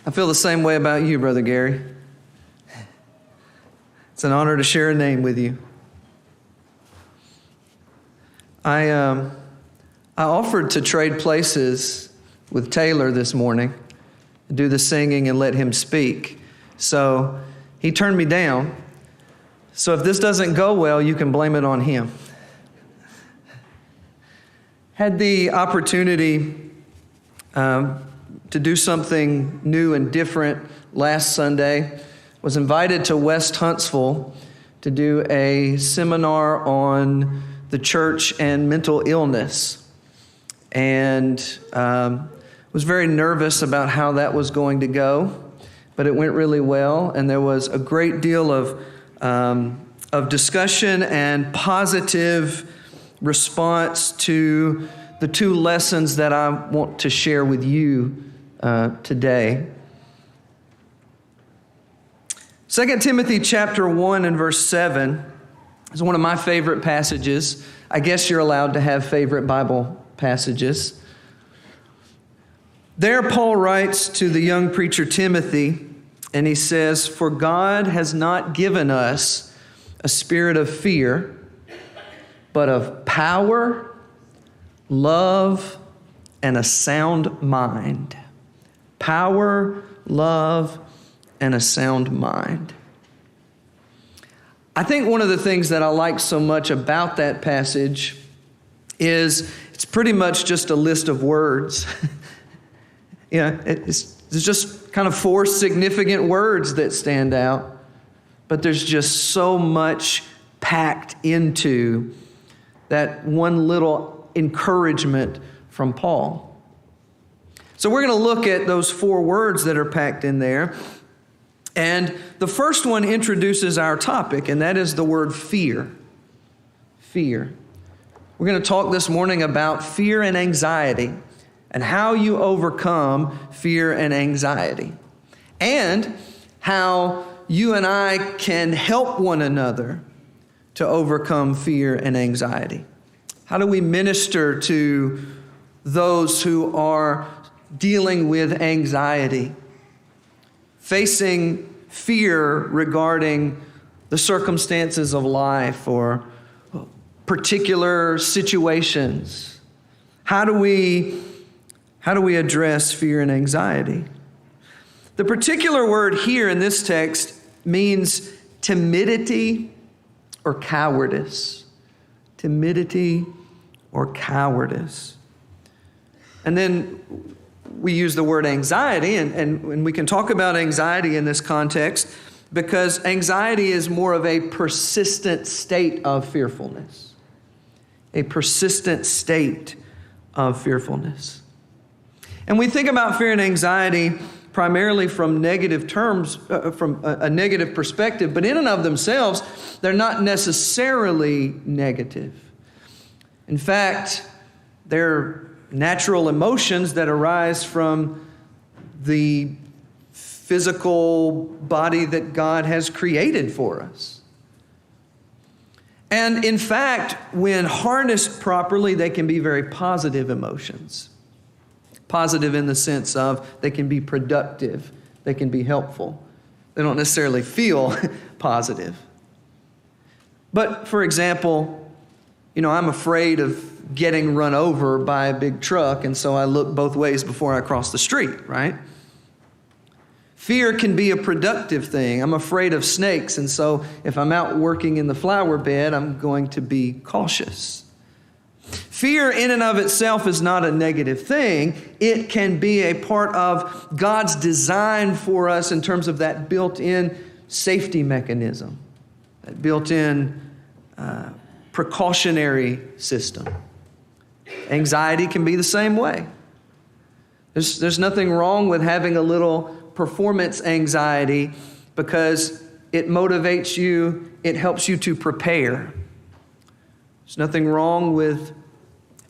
I feel the same way about you, Brother Gary. It's an honor to share a name with you. I offered to trade places with Taylor this morning, do the singing and let him speak. So he turned me down. So if this doesn't go well, you can blame it on him. Had the opportunity to do something new and different last Sunday. Was invited to West Huntsville to do a seminar on the church and mental illness. And was very nervous about how that was going to go, but it went really well. And there was a great deal of discussion and positive response to the two lessons that I want to share with you today. 2 Timothy chapter 1 and verse 7 is one of my favorite passages. I guess you're allowed to have favorite Bible passages. There Paul writes to the young preacher Timothy, and he says, "For God has not given us a spirit of fear, but of power, love, and a sound mind." Power, love, and a sound mind. I think one of the things that I like so much about that passage is it's pretty much just a list of words. It's just kind of 4 significant words that stand out, but there's just so much packed into that one little encouragement from Paul. So we're going to look at those 4 words that are packed in there. And the first one introduces our topic, and that is the word fear. Fear. We're going to talk this morning about fear and anxiety and how you overcome fear and anxiety, and how you and I can help one another to overcome fear and anxiety. How do we minister to those who are dealing with anxiety, facing fear regarding the circumstances of life or particular situations? How do we address fear and anxiety? The particular word here in this text means timidity or cowardice. Timidity or cowardice. And then we use the word anxiety, and we can talk about anxiety in this context because anxiety is more of a persistent state of fearfulness. A persistent state of fearfulness. And we think about fear and anxiety primarily from negative terms, from a negative perspective, but in and of themselves, they're not necessarily negative. In fact, they're natural emotions that arise from the physical body that God has created for us. And in fact, when harnessed properly, they can be very positive emotions. Positive in the sense of they can be productive, they can be helpful. They don't necessarily feel positive. But for example, I'm afraid of getting run over by a big truck, and so I look both ways before I cross the street, right? Fear can be a productive thing. I'm afraid of snakes, and so if I'm out working in the flower bed, I'm going to be cautious. Fear in and of itself is not a negative thing. It can be a part of God's design for us in terms of that built-in safety mechanism, that built-in precautionary system. Anxiety can be the same way. There's nothing wrong with having a little performance anxiety because it motivates you, it helps you to prepare. There's nothing wrong with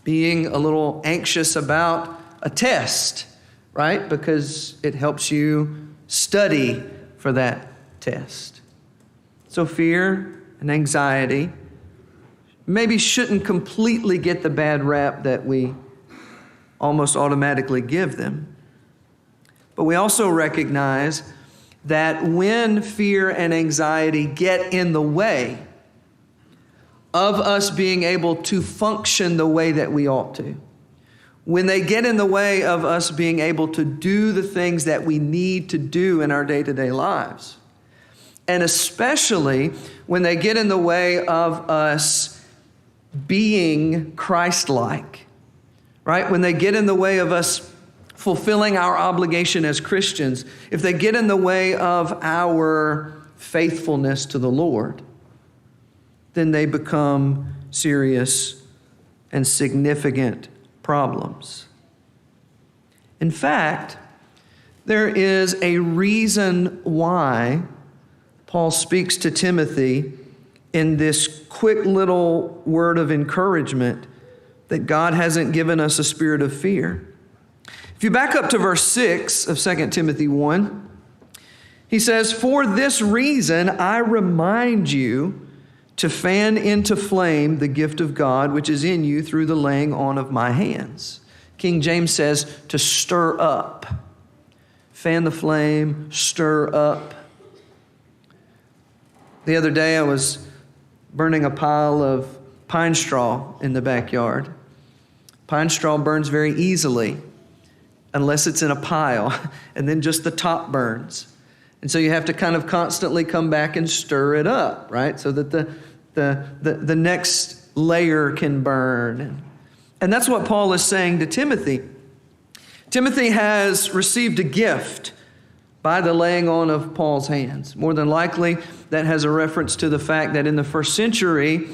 being a little anxious about a test, right? Because it helps you study for that test. So fear and anxiety maybe shouldn't completely get the bad rap that we almost automatically give them. But we also recognize that when fear and anxiety get in the way of us being able to function the way that we ought to, when they get in the way of us being able to do the things that we need to do in our day-to-day lives, and especially when they get in the way of us being Christ-like, right? When they get in the way of us fulfilling our obligation as Christians, if they get in the way of our faithfulness to the Lord, then they become serious and significant problems. In fact, there is a reason why Paul speaks to Timothy in this quick little word of encouragement that God hasn't given us a spirit of fear. If you back up to verse 6 of 2 Timothy 1, he says, "For this reason I remind you to fan into flame the gift of God which is in you through the laying on of my hands." King James says to stir up. Fan the flame, stir up. The other day I was burning a pile of pine straw in the backyard. Pine straw burns very easily unless it's in a pile, and then just the top burns. And so you have to kind of constantly come back and stir it up, right? So that the next layer can burn. And that's what Paul is saying to Timothy. Timothy has received a gift by the laying on of Paul's hands. More than likely, that has a reference to the fact that in the first century,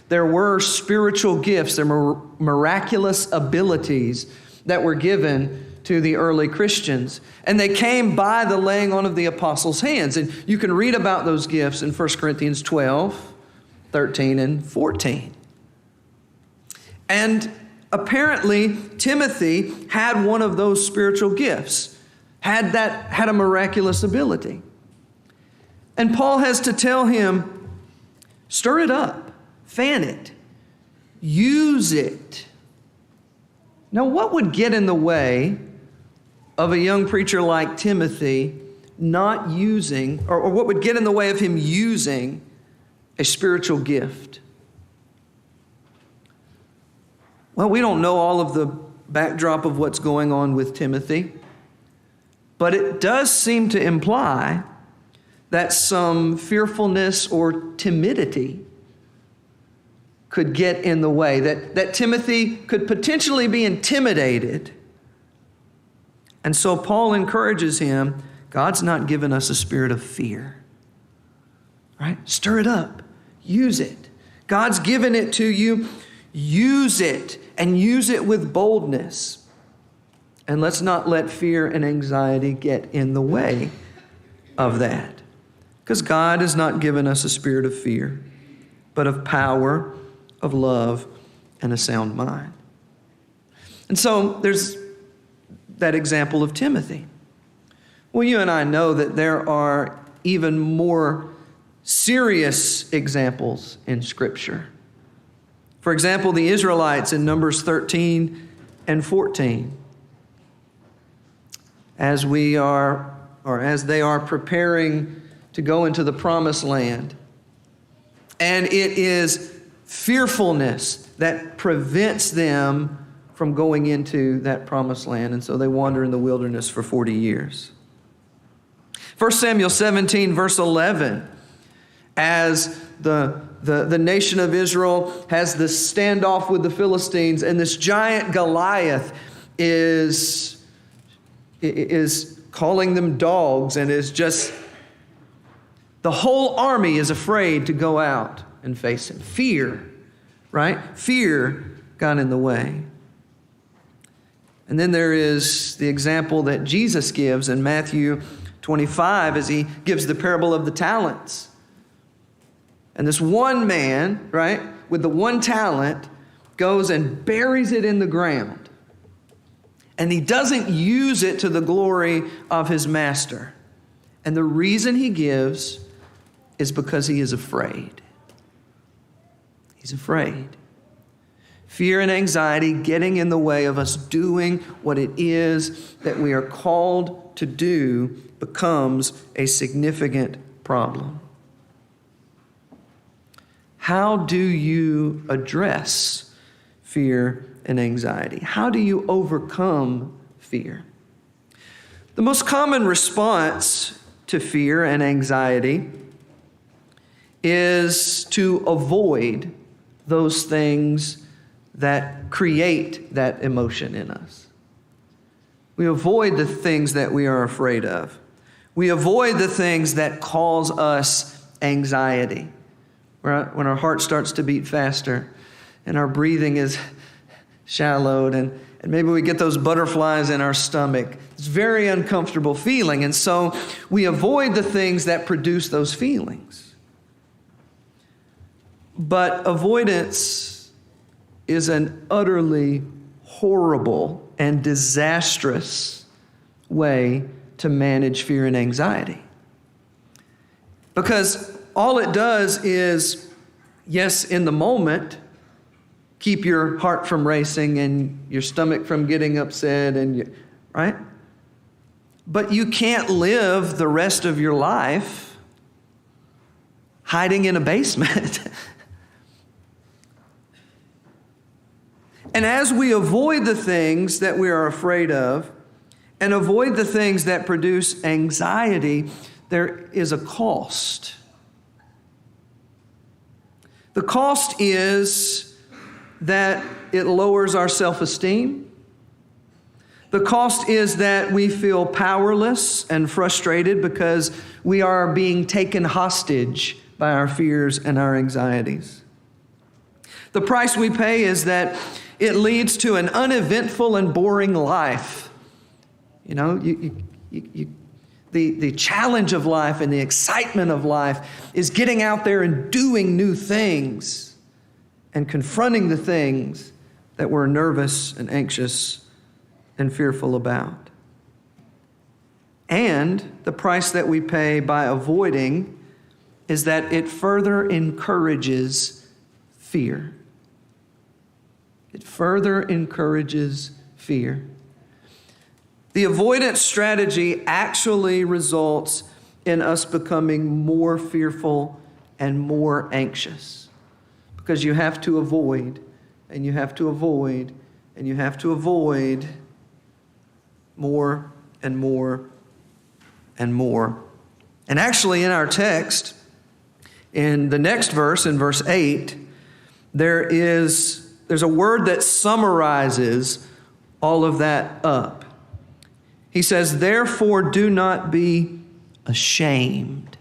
there were spiritual gifts, there were miraculous abilities that were given to the early Christians. And they came by the laying on of the apostles' hands. And you can read about those gifts in 1 Corinthians 12, 13, and 14. And apparently, Timothy had one of those spiritual gifts, had a miraculous ability. And Paul has to tell him, stir it up, fan it, use it. Now, what would get in the way of a young preacher like Timothy not using, or what would get in the way of him using a spiritual gift? Well, we don't know all of the backdrop of what's going on with Timothy, but it does seem to imply that some fearfulness or timidity could get in the way, that Timothy could potentially be intimidated. And so Paul encourages him, God's not given us a spirit of fear, right? Stir it up, use it. God's given it to you, use it, and use it with boldness. And let's not let fear and anxiety get in the way of that. Because God has not given us a spirit of fear, but of power, of love, and a sound mind. And so there's that example of Timothy. Well, you and I know that there are even more serious examples in Scripture. For example, the Israelites in Numbers 13 and 14. As they are preparing to go into the promised land. And it is fearfulness that prevents them from going into that promised land. And so they wander in the wilderness for 40 years. 1 Samuel 17, verse 11, as the nation of Israel has this standoff with the Philistines, and this giant Goliath is calling them dogs, and is just, the whole army is afraid to go out and face him. Fear, right? Fear got in the way. And then there is the example that Jesus gives in Matthew 25 as he gives the parable of the talents. And this one man, right, with the one talent goes and buries it in the ground. And he doesn't use it to the glory of his master. And the reason he gives is because he is afraid. He's afraid. Fear and anxiety getting in the way of us doing what it is that we are called to do becomes a significant problem. How do you address fear and anxiety? How do you overcome fear? The most common response to fear and anxiety is to avoid those things that create that emotion in us. We avoid the things that we are afraid of. We avoid the things that cause us anxiety. When our heart starts to beat faster and our breathing is shallowed and maybe we get those butterflies in our stomach. It's a very uncomfortable feeling. And so we avoid the things that produce those feelings. But avoidance is an utterly horrible and disastrous way to manage fear and anxiety. Because all it does is, yes, in the moment, keep your heart from racing and your stomach from getting upset, right? But you can't live the rest of your life hiding in a basement. And as we avoid the things that we are afraid of and avoid the things that produce anxiety, there is a cost. The cost is that it lowers our self-esteem. The cost is that we feel powerless and frustrated because we are being taken hostage by our fears and our anxieties. The price we pay is that it leads to an uneventful and boring life. You know, the challenge of life and the excitement of life is getting out there and doing new things and confronting the things that we're nervous and anxious and fearful about. And the price that we pay by avoiding is that it further encourages fear. It further encourages fear. The avoidance strategy actually results in us becoming more fearful and more anxious because you have to avoid, and you have to avoid, and you have to avoid more and more and more. And actually in our text, in the next verse, in verse 8, there's a word that summarizes all of that up. He says, therefore, do not be ashamed.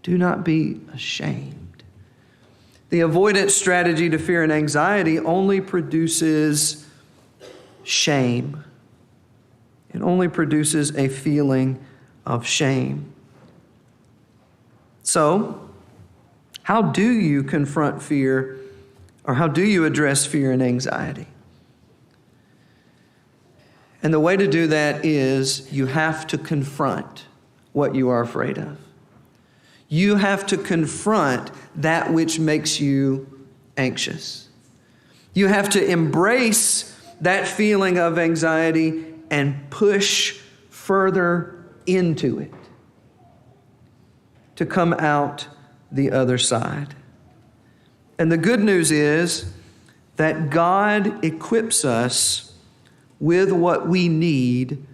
Do not be ashamed. The avoidance strategy to fear and anxiety only produces shame. It only produces a feeling of shame. So, how do you confront fear, or how do you address fear and anxiety? And the way to do that is you have to confront what you are afraid of. You have to confront that which makes you anxious. You have to embrace that feeling of anxiety and push further into it to come out the other side. And the good news is that God equips us with what we need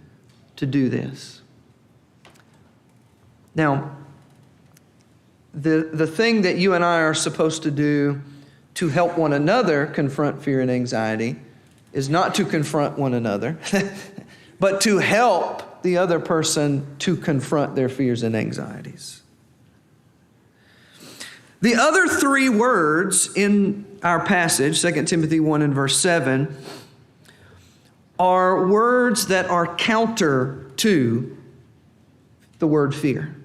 to do this. Now, the thing that you and I are supposed to do to help one another confront fear and anxiety is not to confront one another, but to help the other person to confront their fears and anxieties. The other three words in our passage, 2 Timothy 1 and verse 7, are words that are counter to the word fear.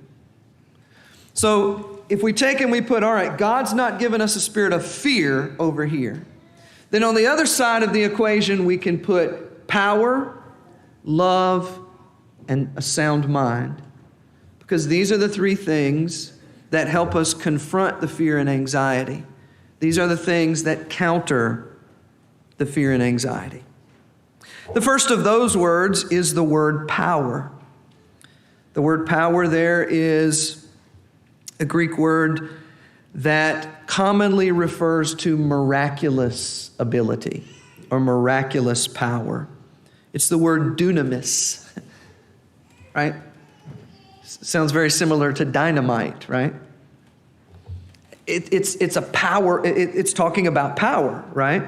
So if we take and we put, all right, God's not given us a spirit of fear over here. Then on the other side of the equation, we can put power, love, and a sound mind. Because these are the three things that help us confront the fear and anxiety. These are the things that counter the fear and anxiety. The first of those words is the word power. The word power there is a Greek word that commonly refers to miraculous ability or miraculous power. It's the word dunamis, right? Sounds very similar to dynamite, right? It's a power. It's talking about power, right?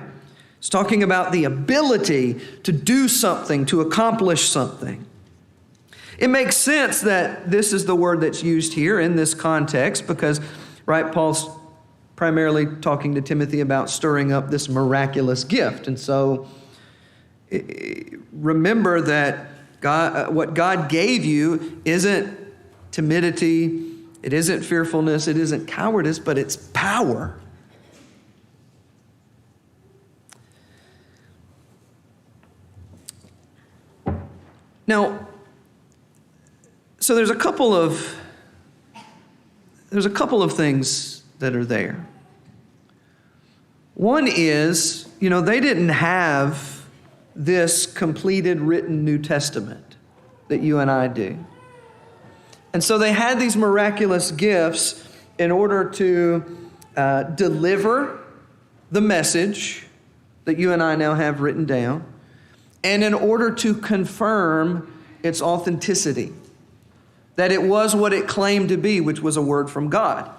It's talking about the ability to do something, to accomplish something. It makes sense that this is the word that's used here in this context because, right, Paul's primarily talking to Timothy about stirring up this miraculous gift. And so remember that what God gave you isn't timidity, it isn't fearfulness, it isn't cowardice, but it's power. Now, so there's a couple of things that are there. One is, they didn't have this completed written New Testament that you and I do. And so they had these miraculous gifts in order to deliver the message that you and I now have written down, and in order to confirm its authenticity, that it was what it claimed to be, which was a word from God.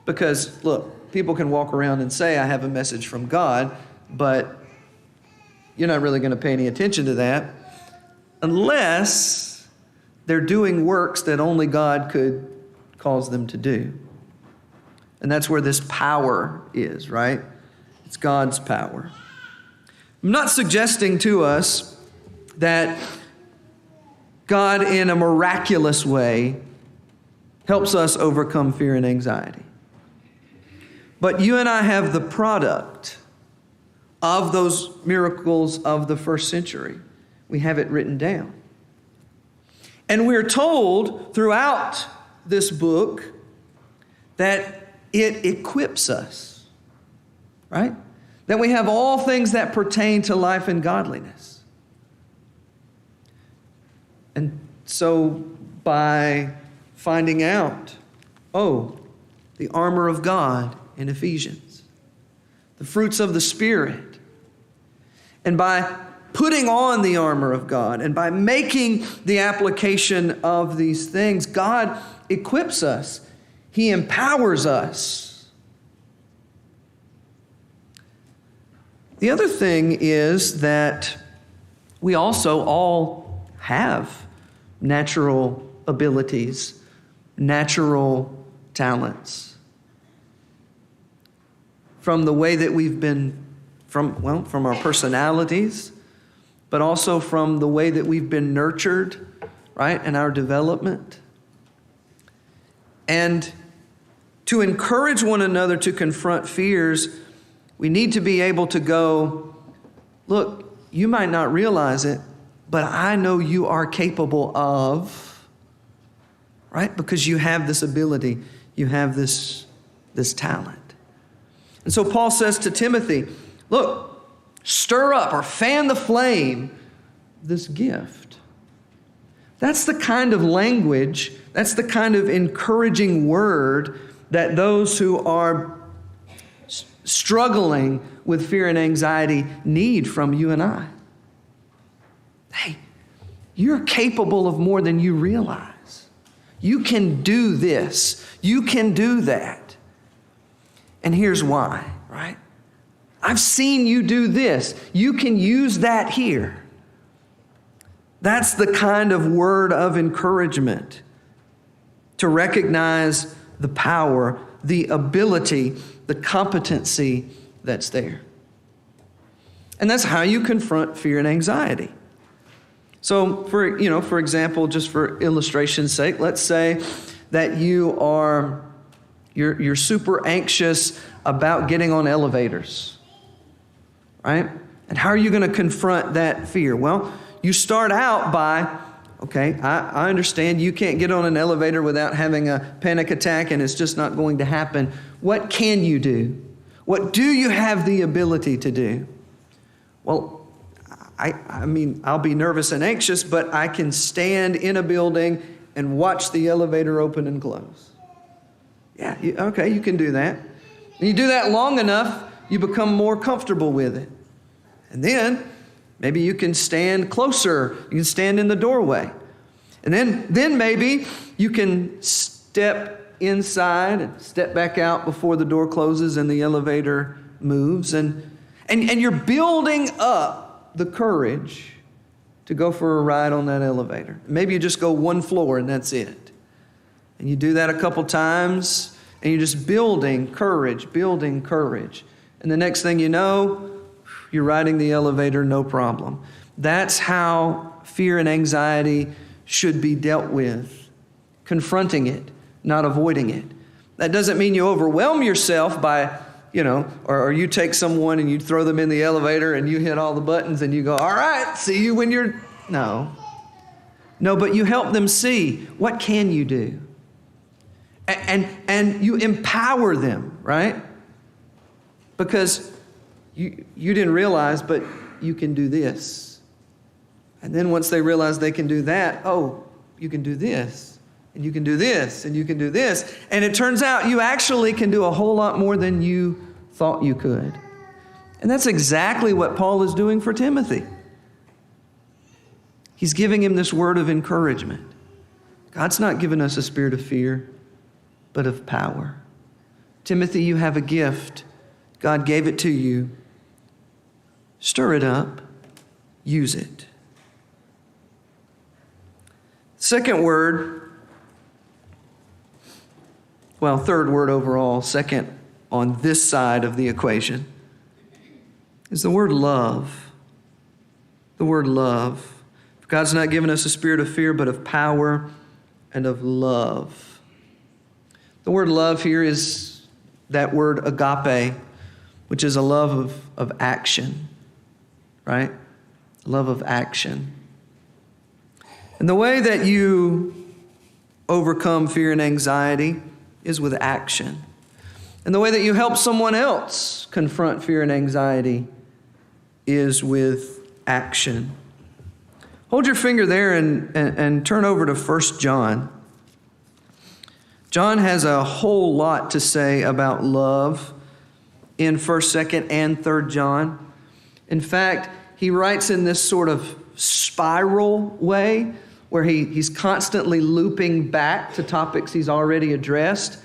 Because, look, people can walk around and say, I have a message from God, but you're not really going to pay any attention to that unless they're doing works that only God could cause them to do. And that's where this power is, right? It's God's power. I'm not suggesting to us that God, in a miraculous way, helps us overcome fear and anxiety. But you and I have the product of those miracles of the first century. We have it written down. And we're told throughout this book that it equips us, right? That we have all things that pertain to life and godliness. And so by finding out, the armor of God in Ephesians, the fruits of the Spirit, and by putting on the armor of God and by making the application of these things, God equips us. He empowers us. The other thing is that we also all have natural abilities, natural talents. From the way that we've been, from our personalities, but also from the way that we've been nurtured, right, in our development. And to encourage one another to confront fears, we need to be able to go, look, you might not realize it, but I know you are capable of, right? Because you have this ability, you have this talent. And so Paul says to Timothy, look, stir up or fan the flame this gift. That's the kind of language, that's the kind of encouraging word that those who are struggling with fear and anxiety need from you and I. Hey, you're capable of more than you realize. You can do this. You can do that. And here's why, right? I've seen you do this. You can use that here. That's the kind of word of encouragement, to recognize the power, the ability, the competency that's there. And that's how you confront fear and anxiety. So for example, just for illustration's sake, let's say that you're super anxious about getting on elevators, right? And how are you going to confront that fear? Well, you start out by, okay, I understand you can't get on an elevator without having a panic attack and it's just not going to happen. What can you do? What do you have the ability to do? Well, I mean, I'll be nervous and anxious, but I can stand in a building and watch the elevator open and close. Yeah, okay, you can do that. And you do that long enough, you become more comfortable with it. And then maybe you can stand closer. You can stand in the doorway. And then maybe you can step inside and step back out before the door closes and the elevator moves. And you're building up the courage to go for a ride on that elevator. Maybe you just go one floor and that's it. And you do that a couple times and you're just building courage. And the next thing you know, you're riding the elevator, no problem. That's how fear and anxiety should be dealt with. Confronting it, not avoiding it. That doesn't mean you overwhelm yourself by, or you take someone and you throw them in the elevator and you hit all the buttons and you go, all right, see you when you're, no, but you help them see, what can you do? And you empower them, right? Because you didn't realize, but you can do this. And then once they realize they can do that, oh, you can do this, and you can do this, and you can do this. And it turns out you actually can do a whole lot more than you thought you could. And that's exactly what Paul is doing for Timothy. He's giving him this word of encouragement. God's not given us a spirit of fear, but of power. Timothy, you have a gift. God gave it to you. Stir it up. Use it. Second word, third word overall, second on this side of the equation, is the word love. The word love. God's not given us a spirit of fear, but of power and of love. The word love here is that word agape, which is a love of action, right? Love of action. And the way that you overcome fear and anxiety is with action. And the way that you help someone else confront fear and anxiety is with action. Hold your finger there and turn over to 1 John. John has a whole lot to say about love in 1st, 2nd, and 3rd John. In fact, he writes in this sort of spiral way where he's constantly looping back to topics he's already addressed.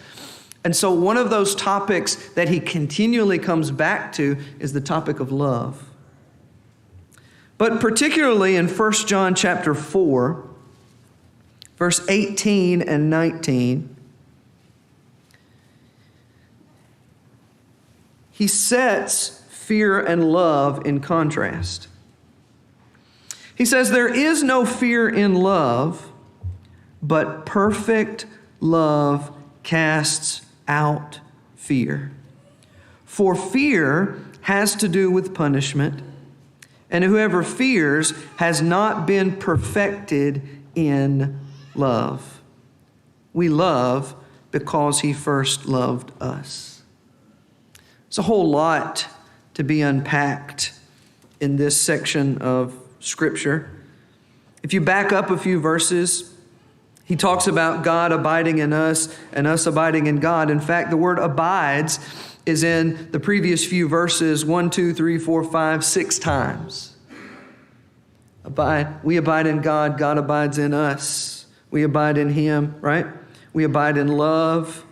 And so one of those topics that he continually comes back to is the topic of love. But particularly in 1 John chapter 4, verse 18 and 19, he sets fear and love in contrast. He says, there is no fear in love, but perfect love casts out fear. For fear has to do with punishment, and whoever fears has not been perfected in love. We love because he first loved us. It's a whole lot to be unpacked in this section of Scripture. If you back up a few verses, he talks about God abiding in us and us abiding in God. In fact, the word abides is in the previous few verses 1, 2, 3, 4, 5, 6 times. Abide. We abide in God. God abides in us. We abide in him, right? We abide in love.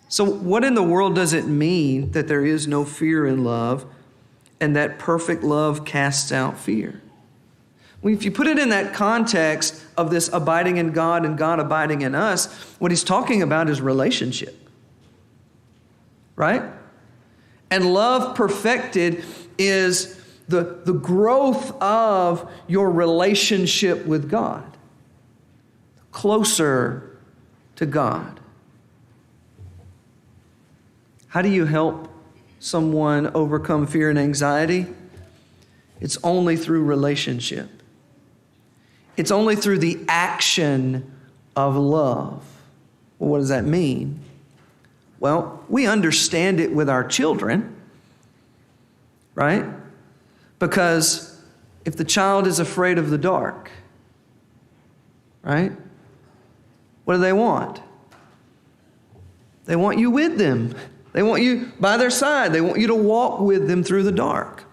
So what in the world does it mean that there is no fear in love and that perfect love casts out fear? Well, if you put it in that context of this abiding in God and God abiding in us, what he's talking about is relationship, right? And love perfected is the growth of your relationship with God, closer to God. How do you help someone overcome fear and anxiety? It's only through relationship. It's only through the action of love. Well, what does that mean? Well, we understand it with our children, right? Because if the child is afraid of the dark, right? What do they want? They want you with them. They want you by their side. They want you to walk with them through the dark.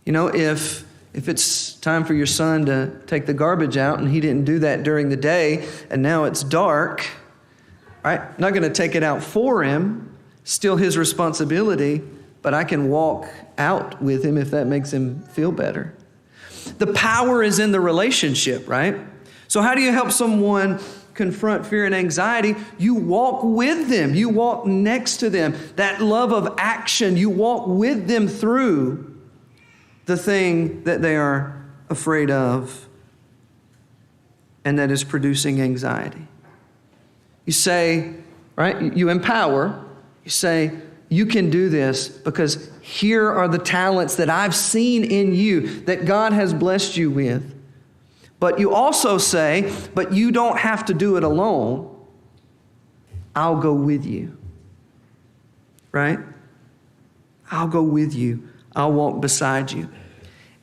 You know, if it's time for your son to take the garbage out and he didn't do that during the day and now it's dark, right? I'm not going to take it out for him, still his responsibility, but I can walk out with him if that makes him feel better. The power is in the relationship, right? So how do you help someone confront fear and anxiety? You walk with them. You walk next to them. That love of action, you walk with them through the thing that they are afraid of and that is producing anxiety. You say, right? You empower. You say, you can do this because here are the talents that I've seen in you that God has blessed you with. But you also say, but you don't have to do it alone. I'll go with you. Right? I'll go with you. I'll walk beside you.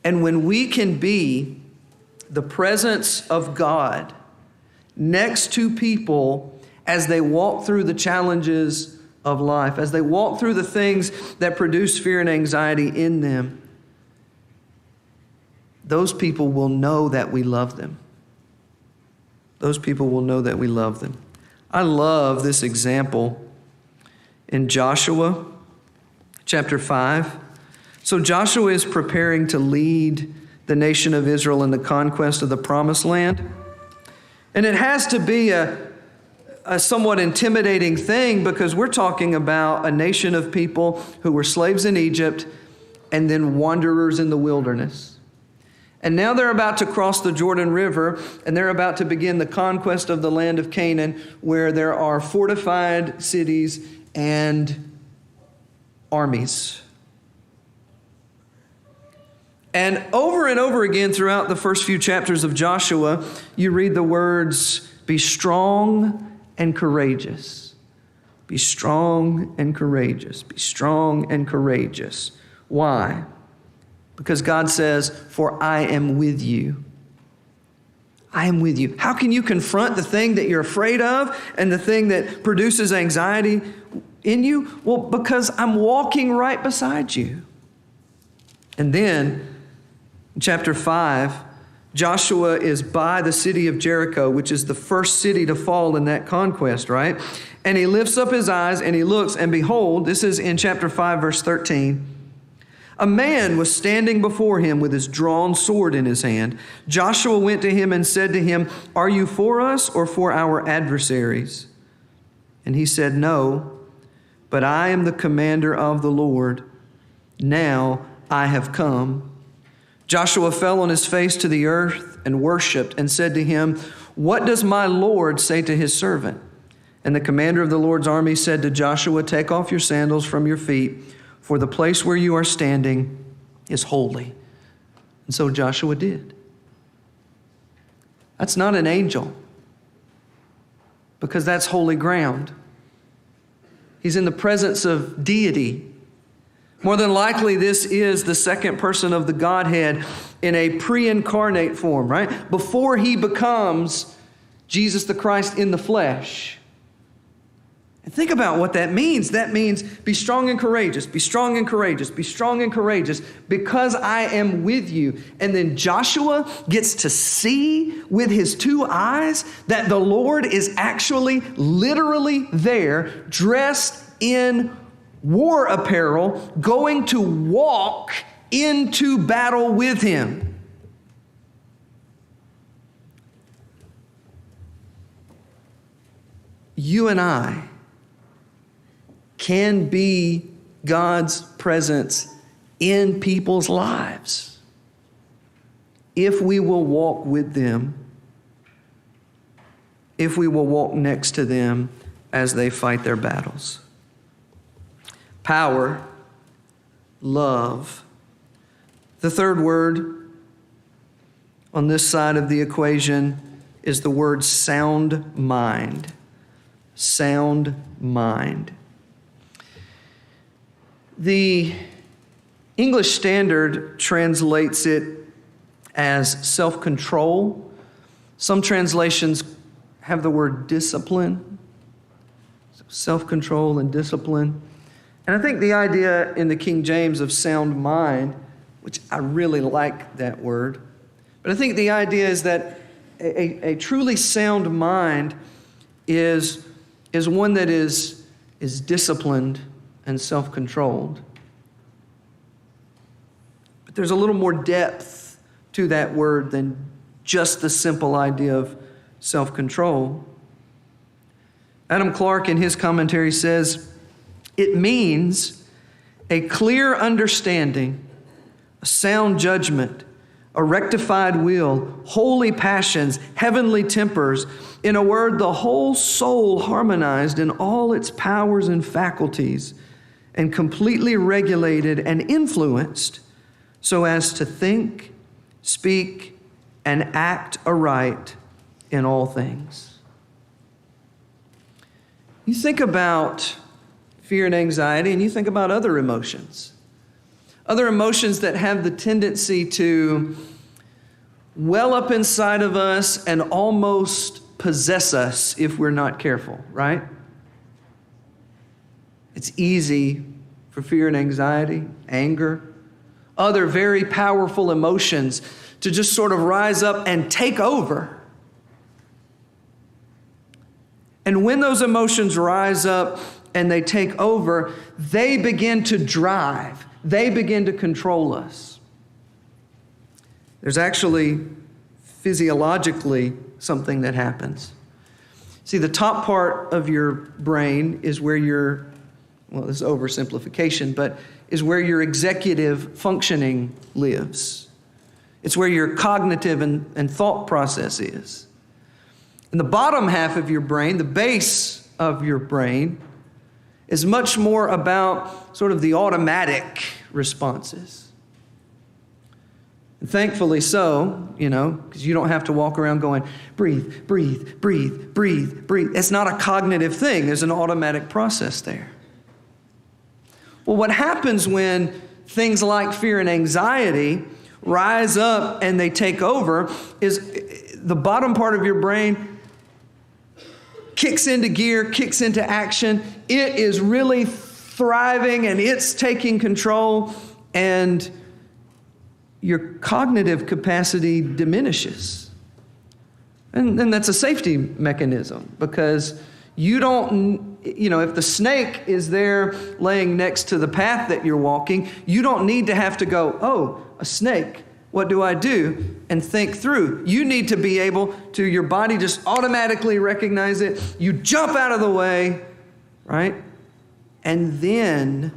And when we can be the presence of God next to people as they walk through the challenges of life, as they walk through the things that produce fear and anxiety in them, those people will know that we love them. Those people will know that we love them. I love this example in Joshua chapter 5. So Joshua is preparing to lead the nation of Israel in the conquest of the promised land. And it has to be a somewhat intimidating thing because we're talking about a nation of people who were slaves in Egypt and then wanderers in the wilderness. And now they're about to cross the Jordan River and they're about to begin the conquest of the land of Canaan, where there are fortified cities and armies. And over again throughout the first few chapters of Joshua, you read the words, be strong and courageous. Be strong and courageous. Be strong and courageous. Why? Because God says, for I am with you. I am with you. How can you confront the thing that you're afraid of and the thing that produces anxiety in you? Well, because I'm walking right beside you. And then, in chapter 5, Joshua is by the city of Jericho, which is the first city to fall in that conquest, right? And he lifts up his eyes and he looks, and behold, this is in chapter 5, verse 13. A man was standing before him with his drawn sword in his hand. Joshua went to him and said to him, are you for us or for our adversaries? And he said, no, but I am the commander of the Lord. Now I have come. Joshua fell on his face to the earth and worshiped and said to him, what does my Lord say to his servant? And the commander of the Lord's army said to Joshua, take off your sandals from your feet, for the place where you are standing is holy. And so Joshua did. That's not an angel, because that's holy ground. He's in the presence of deity. More than likely, this is the second person of the Godhead in a pre-incarnate form, right? Before he becomes Jesus the Christ in the flesh. And think about what that means. That means be strong and courageous, be strong and courageous, be strong and courageous, because I am with you. And then Joshua gets to see with his two eyes that the Lord is actually literally there, dressed in war apparel, going to walk into battle with him. You and I can be God's presence in people's lives if we will walk with them, if we will walk next to them as they fight their battles. Power, love. The third word on this side of the equation is the word sound mind. Sound mind. The English Standard translates it as self-control. Some translations have the word discipline. So self-control and discipline. And I think the idea in the King James of sound mind, which I really like that word, but I think the idea is that a truly sound mind is one that is disciplined and self-controlled. But there's a little more depth to that word than just the simple idea of self-control. Adam Clarke in his commentary says, it means a clear understanding, a sound judgment, a rectified will, holy passions, heavenly tempers, in a word, the whole soul harmonized in all its powers and faculties and completely regulated and influenced so as to think, speak, and act aright in all things. You think about fear and anxiety, and you think about other emotions that have the tendency to well up inside of us and almost possess us if we're not careful, right? It's easy for fear and anxiety, anger, other very powerful emotions to just sort of rise up and take over. And when those emotions rise up and they take over, they begin to drive. They begin to control us. There's actually physiologically something that happens. See, the top part of your brain is where this is oversimplification, but is where your executive functioning lives. It's where your cognitive and thought process is. And the bottom half of your brain, the base of your brain, is much more about sort of the automatic responses. And thankfully so, because you don't have to walk around going, breathe, breathe, breathe, breathe, breathe. It's not a cognitive thing. There's an automatic process there. Well, what happens when things like fear and anxiety rise up and they take over is the bottom part of your brain kicks into gear, kicks into action. It is really thriving and it's taking control, and your cognitive capacity diminishes. And that's a safety mechanism, because you don't, if the snake is there laying next to the path that you're walking, you don't need to have to go, oh, a snake, what do I do? And think through. You need to be able to, your body just automatically recognize it. You jump out of the way, right? And then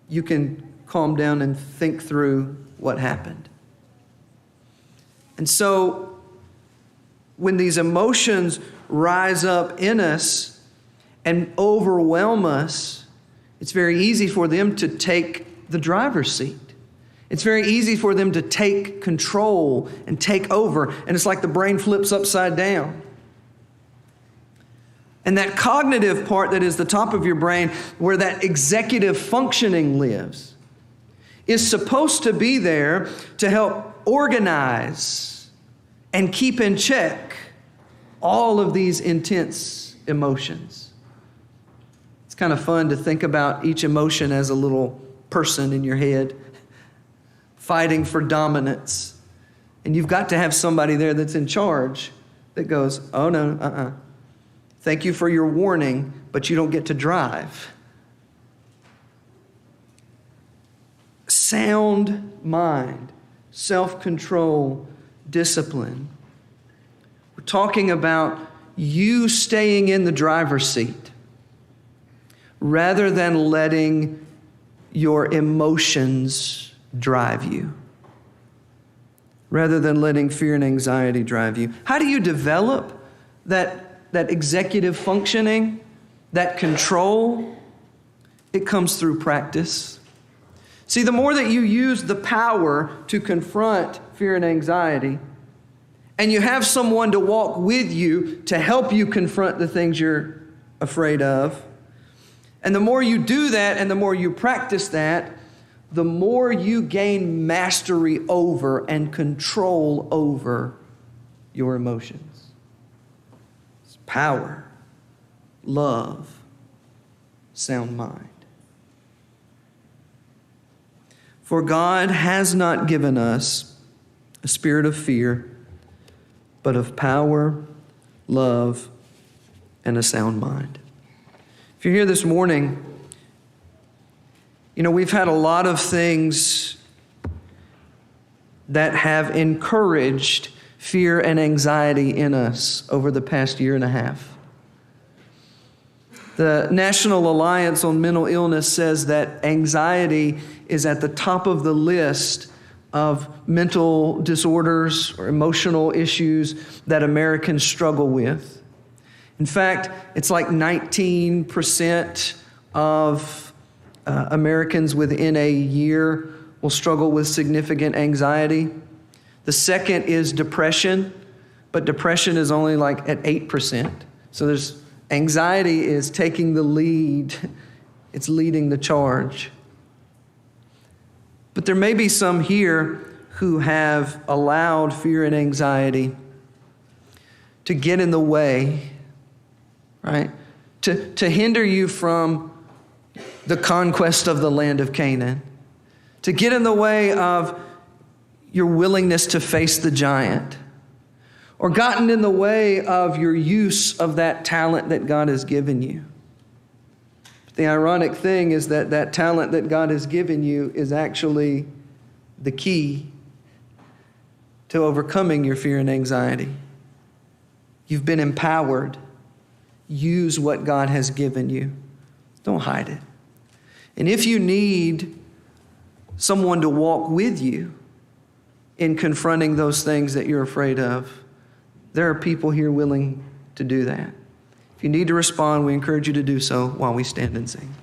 you can calm down and think through what happened. And so when these emotions rise up in us and overwhelm us, it's very easy for them to take the driver's seat. It's very easy for them to take control and take over, and it's like the brain flips upside down. And that cognitive part that is the top of your brain, where that executive functioning lives, is supposed to be there to help organize and keep in check all of these intense emotions. It's kind of fun to think about each emotion as a little person in your head, fighting for dominance. And you've got to have somebody there that's in charge that goes, oh no, thank you for your warning, but you don't get to drive. Sound mind, self-control, discipline. We're talking about you staying in the driver's seat rather than letting your emotions drive you, rather than letting fear and anxiety drive you. How do you develop that executive functioning, that control? It comes through practice. See, the more that you use the power to confront fear and anxiety, and you have someone to walk with you to help you confront the things you're afraid of, and the more you do that and the more you practice that, the more you gain mastery over and control over your emotions. It's power, love, sound mind. For God has not given us a spirit of fear, but of power, love, and a sound mind. If you're here this morning, we've had a lot of things that have encouraged fear and anxiety in us over the past year and a half. The National Alliance on Mental Illness says that anxiety is at the top of the list of mental disorders or emotional issues that Americans struggle with. In fact, it's like 19% of Americans within a year will struggle with significant anxiety. The second is depression, but depression is only like at 8%. So anxiety is taking the lead. It's leading the charge. But there may be some here who have allowed fear and anxiety to get in the way, right? To hinder you from the conquest of the land of Canaan, to get in the way of your willingness to face the giant, or gotten in the way of your use of that talent that God has given you. But the ironic thing is that talent that God has given you is actually the key to overcoming your fear and anxiety. You've been empowered. Use what God has given you. Don't hide it. And if you need someone to walk with you in confronting those things that you're afraid of, there are people here willing to do that. If you need to respond, we encourage you to do so while we stand and sing.